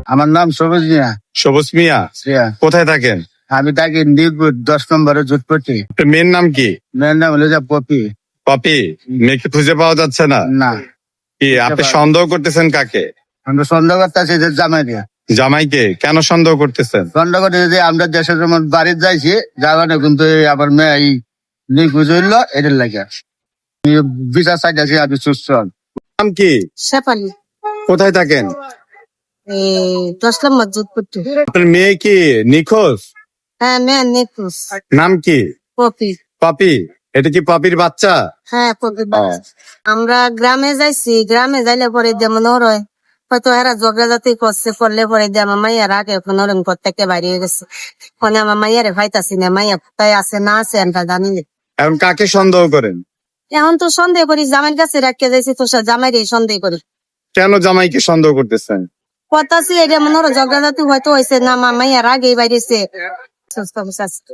আমার নাম সবুজ মিয়া। সবুজ মিয়া, কোথায় থাকেন? আমি থাকি নিউপুর 10 নম্বরে জুটপট্টি। আপনার মেয়ের নাম কি? মেয়ের নাম হলো যে পপি। পপি, মেয়েকে খুঁজে পাওয়া যাচ্ছে না? না, কি আপনি সন্দেহ করতেছেন কাকে? আমরা সন্দেহ করতেছি যে জামাই দিয়ে। জামাইকে কেন সন্দেহ করতেছেন? সন্দেহ করতেছি যে আমরা দেশের যেমন বাড়িতে যাইছি যাওয়ানে কিন্তু আমার মেয়ে এই নিখোঁজ হইলো এটার লাগে বিচার চাইতেছি আমি সুস্থ। নাম কি? শেফালি, কোথায় থাকেন? 10 নম্বর জুটপট্টি। আপনার মেয়ে কি নিখোঁজ? হ্যাঁ, মেয়ে নিখোঁজ। নাম কি? পপি। পপি, এটা কি পপির বাচ্চা? হ্যাঁ, পপি বাচ্চা। আমরা গ্রামে যাইছি, গ্রামে যাইলে পরে যেমন হয় হয়তো এরা ঝগড়াঝাটি করলে পরে যে আমার মাইয়ার আগে এখন ওরম প্রত্যেককে বাইরে গেছে। ওখানে আমার মাইয়ারে ফাইতাছি না, মাইয়া কোথায় আছে না আছে আমরা জানি না। এখন কাকে সন্দেহ করেন? এখন তো সন্দেহ করি জামাইয়ের কাছে রাখিয়ে যাইছি তো জামাইরে সন্দেহ করি। কেন জামাইকে সন্দেহ করতেছেন? কথা আছে এটা মনে হয় ঝগড়াঝাটি হয়তো হয়েছে না, আমার মাইয়ার আগেই বাইরেছে। সুস্থ আছে।